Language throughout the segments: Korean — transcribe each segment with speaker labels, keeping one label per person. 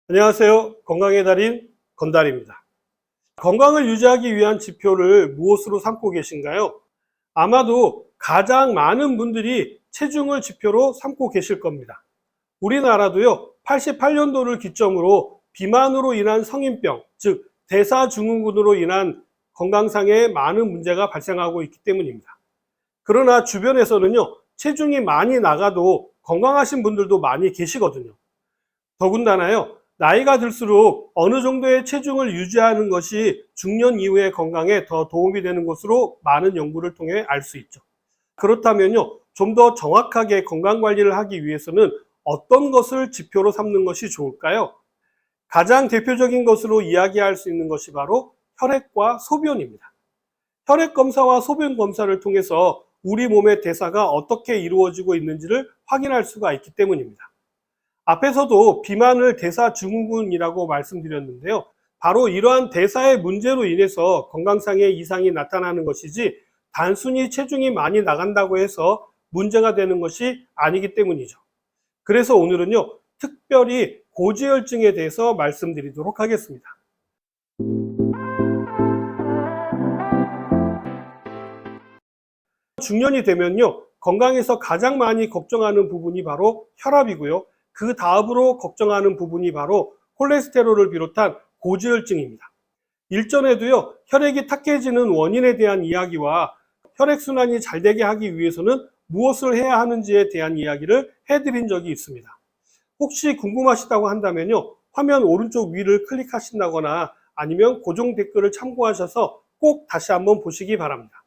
Speaker 1: 안녕하세요. 건강의 달인 건달입니다. 건강을 유지하기 위한 지표를 무엇으로 삼고 계신가요? 아마도 가장 많은 분들이 체중을 지표로 삼고 계실 겁니다. 우리나라도요, 88년도를 기점으로 비만으로 인한 성인병, 즉 대사증후군으로 인한 건강상의 많은 문제가 발생하고 있기 때문입니다. 그러나 주변에서는요, 체중이 많이 나가도 건강하신 분들도 많이 계시거든요. 더군다나요, 나이가 들수록 어느 정도의 체중을 유지하는 것이 중년 이후의 건강에 더 도움이 되는 것으로 많은 연구를 통해 알 수 있죠. 그렇다면요, 좀 더 정확하게 건강 관리를 하기 위해서는 어떤 것을 지표로 삼는 것이 좋을까요? 가장 대표적인 것으로 이야기할 수 있는 것이 바로 혈액과 소변입니다. 혈액 검사와 소변 검사를 통해서 우리 몸의 대사가 어떻게 이루어지고 있는지를 확인할 수가 있기 때문입니다. 앞에서도 비만을 대사증후군이라고 말씀드렸는데요. 바로 이러한 대사의 문제로 인해서 건강상의 이상이 나타나는 것이지 단순히 체중이 많이 나간다고 해서 문제가 되는 것이 아니기 때문이죠. 그래서 오늘은요, 특별히 고지혈증에 대해서 말씀드리도록 하겠습니다. 중년이 되면요, 건강에서 가장 많이 걱정하는 부분이 바로 혈압이고요. 그 다음으로 걱정하는 부분이 바로 콜레스테롤을 비롯한 고지혈증입니다. 일전에도요, 혈액이 탁해지는 원인에 대한 이야기와 혈액순환이 잘 되게 하기 위해서는 무엇을 해야 하는지에 대한 이야기를 해드린 적이 있습니다. 혹시 궁금하시다고 한다면요, 화면 오른쪽 위를 클릭하신다거나 아니면 고정 댓글을 참고하셔서 꼭 다시 한번 보시기 바랍니다.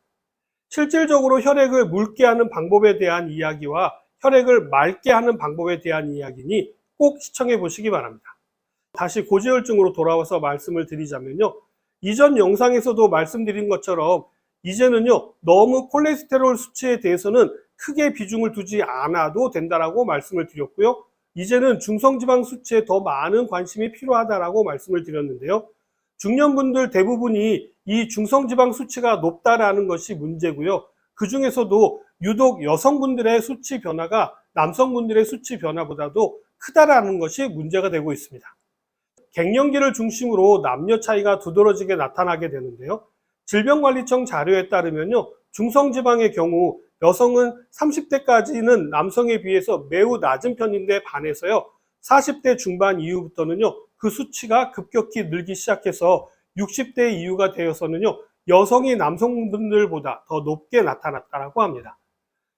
Speaker 1: 실질적으로 혈액을 묽게 하는 방법에 대한 이야기와 혈액을 맑게 하는 방법에 대한 이야기니 꼭 시청해 보시기 바랍니다. 다시 고지혈증으로 돌아와서 말씀을 드리자면요, 이전 영상에서도 말씀드린 것처럼 이제는요, 너무 콜레스테롤 수치에 대해서는 크게 비중을 두지 않아도 된다라고 말씀을 드렸고요, 이제는 중성지방 수치에 더 많은 관심이 필요하다라고 말씀을 드렸는데요, 중년분들 대부분이 이 중성지방 수치가 높다라는 것이 문제고요. 그 중에서도 유독 여성분들의 수치 변화가 남성분들의 수치 변화보다도 크다라는 것이 문제가 되고 있습니다. 갱년기를 중심으로 남녀 차이가 두드러지게 나타나게 되는데요. 질병관리청 자료에 따르면요, 중성지방의 경우 여성은 30대까지는 남성에 비해서 매우 낮은 편인데 반해서요, 40대 중반 이후부터는요, 그 수치가 급격히 늘기 시작해서 60대 이후가 되어서는요, 여성이 남성분들보다 더 높게 나타났다고 합니다.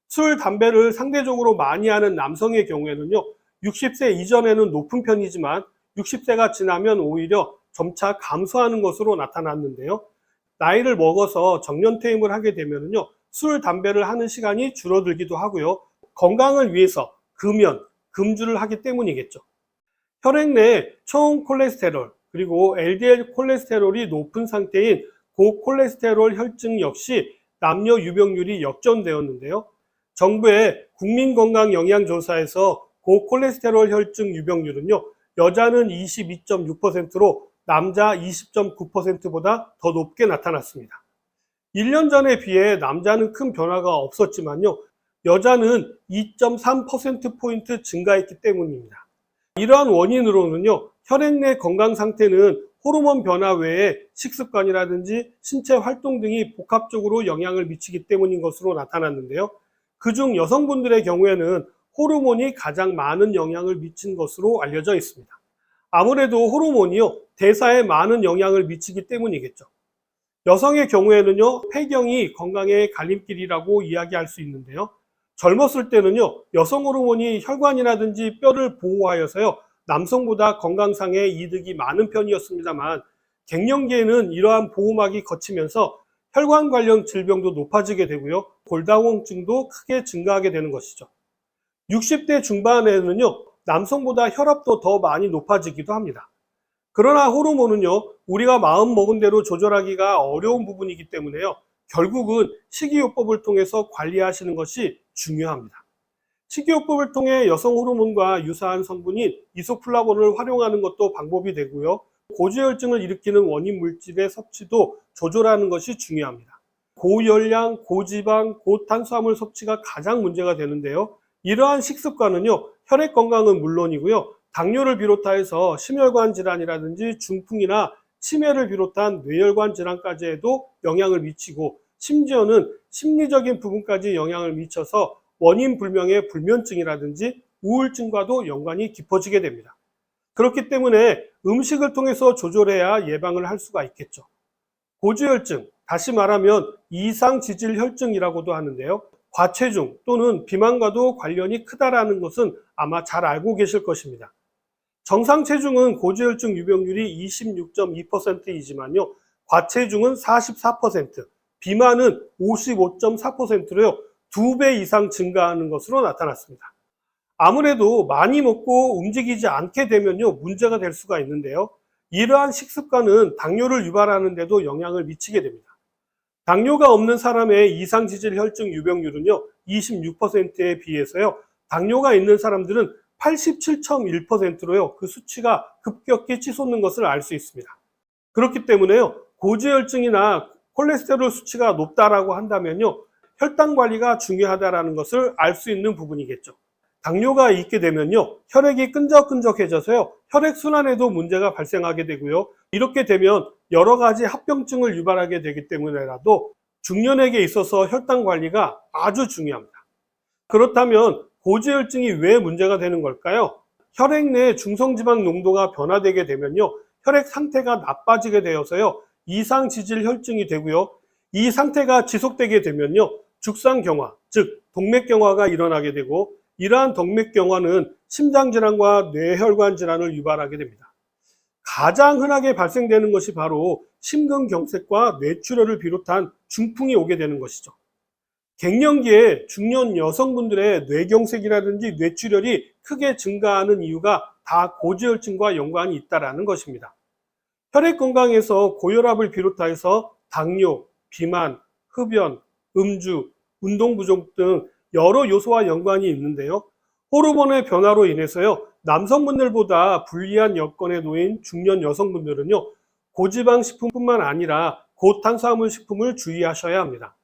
Speaker 1: 술, 담배를 상대적으로 많이 하는 남성의 경우에는요, 60세 이전에는 높은 편이지만 60세가 지나면 오히려 점차 감소하는 것으로 나타났는데요. 나이를 먹어서 정년퇴임을 하게 되면요, 술, 담배를 하는 시간이 줄어들기도 하고요. 건강을 위해서 금연, 금주를 하기 때문이겠죠. 혈액 내 총 콜레스테롤, 그리고 LDL 콜레스테롤이 높은 상태인 고콜레스테롤 혈증 역시 남녀 유병률이 역전되었는데요. 정부의 국민건강영양조사에서 고콜레스테롤 혈증 유병률은요, 여자는 22.6%로 남자 20.9%보다 더 높게 나타났습니다. 1년 전에 비해 남자는 큰 변화가 없었지만요, 여자는 2.3%포인트 증가했기 때문입니다. 이러한 원인으로는요, 혈액 내 건강 상태는 호르몬 변화 외에 식습관이라든지 신체 활동 등이 복합적으로 영향을 미치기 때문인 것으로 나타났는데요. 그중 여성분들의 경우에는 호르몬이 가장 많은 영향을 미친 것으로 알려져 있습니다. 아무래도 호르몬이요, 대사에 많은 영향을 미치기 때문이겠죠. 여성의 경우에는요, 폐경이 건강의 갈림길이라고 이야기할 수 있는데요. 젊었을 때는요, 여성 호르몬이 혈관이라든지 뼈를 보호하여서요, 남성보다 건강상의 이득이 많은 편이었습니다만, 갱년기에는 이러한 보호막이 거치면서 혈관 관련 질병도 높아지게 되고요, 골다공증도 크게 증가하게 되는 것이죠. 60대 중반에는요, 남성보다 혈압도 더 많이 높아지기도 합니다. 그러나 호르몬은요, 우리가 마음 먹은 대로 조절하기가 어려운 부분이기 때문에요, 결국은 식이요법을 통해서 관리하시는 것이 중요합니다. 식이요법을 통해 여성 호르몬과 유사한 성분인 이소플라본을 활용하는 것도 방법이 되고요, 고지혈증을 일으키는 원인 물질의 섭취도 조절하는 것이 중요합니다. 고열량, 고지방, 고탄수화물 섭취가 가장 문제가 되는데요, 이러한 식습관은요, 혈액 건강은 물론이고요, 당뇨를 비롯하여서 심혈관 질환이라든지 중풍이나 치매를 비롯한 뇌혈관 질환까지에도 영향을 미치고 심지어는 심리적인 부분까지 영향을 미쳐서 원인 불명의 불면증이라든지 우울증과도 연관이 깊어지게 됩니다. 그렇기 때문에 음식을 통해서 조절해야 예방을 할 수가 있겠죠. 고지혈증, 다시 말하면 이상지질혈증이라고도 하는데요. 과체중 또는 비만과도 관련이 크다라는 것은 아마 잘 알고 계실 것입니다. 정상 체중은 고지혈증 유병률이 26.2%이지만요. 과체중은 44%, 비만은 55.4%로요. 2배 이상 증가하는 것으로 나타났습니다. 아무래도 많이 먹고 움직이지 않게 되면요. 문제가 될 수가 있는데요. 이러한 식습관은 당뇨를 유발하는 데도 영향을 미치게 됩니다. 당뇨가 없는 사람의 이상지질 혈증 유병률은요, 26%에 비해서요, 당뇨가 있는 사람들은 87.1%로요, 그 수치가 급격히 치솟는 것을 알 수 있습니다. 그렇기 때문에요, 고지혈증이나 콜레스테롤 수치가 높다라고 한다면요, 혈당 관리가 중요하다라는 것을 알 수 있는 부분이겠죠. 당뇨가 있게 되면요, 혈액이 끈적끈적해져서요, 혈액순환에도 문제가 발생하게 되고요. 이렇게 되면 여러 가지 합병증을 유발하게 되기 때문에라도 중년에게 있어서 혈당 관리가 아주 중요합니다. 그렇다면 고지혈증이 왜 문제가 되는 걸까요? 혈액 내 중성지방 농도가 변화되게 되면요, 혈액 상태가 나빠지게 되어서요, 이상지질 혈증이 되고요. 이 상태가 지속되게 되면요, 죽상경화, 즉 동맥경화가 일어나게 되고, 이러한 동맥경화는 심장질환과 뇌혈관 질환을 유발하게 됩니다. 가장 흔하게 발생되는 것이 바로 심근경색과 뇌출혈을 비롯한 중풍이 오게 되는 것이죠. 갱년기에 중년 여성분들의 뇌경색이라든지 뇌출혈이 크게 증가하는 이유가 다 고지혈증과 연관이 있다는 것입니다. 혈액 건강에서 고혈압을 비롯해서 당뇨, 비만, 흡연, 음주, 운동 부족 등 여러 요소와 연관이 있는데요. 호르몬의 변화로 인해서요, 남성분들보다 불리한 여건에 놓인 중년 여성분들은요, 고지방 식품뿐만 아니라 고탄수화물 식품을 주의하셔야 합니다.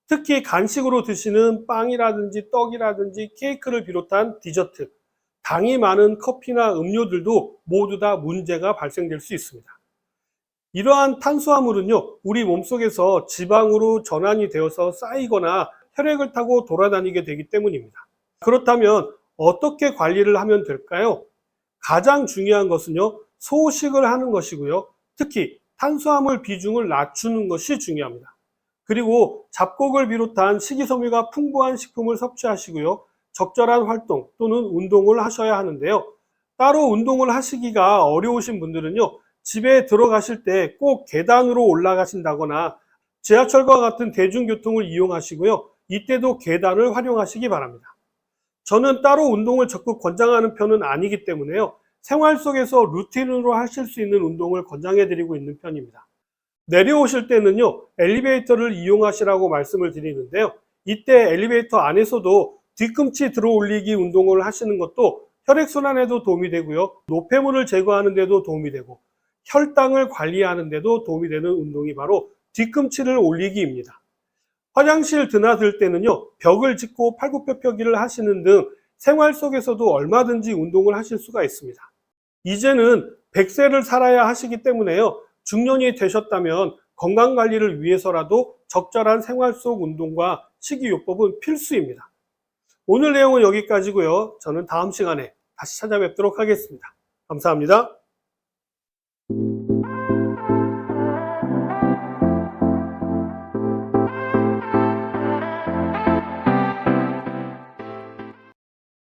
Speaker 1: 특히 간식으로 드시는 빵이라든지 떡이라든지 케이크를 비롯한 디저트, 당이 많은 커피나 음료들도 모두 다 문제가 발생될 수 있습니다. 이러한 탄수화물은요, 우리 몸속에서 지방으로 전환이 되어서 쌓이거나 혈액을 타고 돌아다니게 되기 때문입니다. 그렇다면 어떻게 관리를 하면 될까요? 가장 중요한 것은요, 소식을 하는 것이고요. 특히 탄수화물 비중을 낮추는 것이 중요합니다. 그리고 잡곡을 비롯한 식이섬유가 풍부한 식품을 섭취하시고요. 적절한 활동 또는 운동을 하셔야 하는데요. 따로 운동을 하시기가 어려우신 분들은요, 집에 들어가실 때 꼭 계단으로 올라가신다거나 지하철과 같은 대중교통을 이용하시고요. 이때도 계단을 활용하시기 바랍니다. 저는 따로 운동을 적극 권장하는 편은 아니기 때문에요. 생활 속에서 루틴으로 하실 수 있는 운동을 권장해 드리고 있는 편입니다. 내려오실 때는요, 엘리베이터를 이용하시라고 말씀을 드리는데요. 이때 엘리베이터 안에서도 뒤꿈치 들어 올리기 운동을 하시는 것도 혈액순환에도 도움이 되고요. 노폐물을 제거하는 데도 도움이 되고 혈당을 관리하는 데도 도움이 되는 운동이 바로 뒤꿈치를 올리기입니다. 화장실 드나들 때는요, 벽을 짚고 팔굽혀펴기를 하시는 등 생활 속에서도 얼마든지 운동을 하실 수가 있습니다. 이제는 100세를 살아야 하시기 때문에요, 중년이 되셨다면 건강관리를 위해서라도 적절한 생활 속 운동과 식이요법은 필수입니다. 오늘 내용은 여기까지고요. 저는 다음 시간에 다시 찾아뵙도록 하겠습니다. 감사합니다.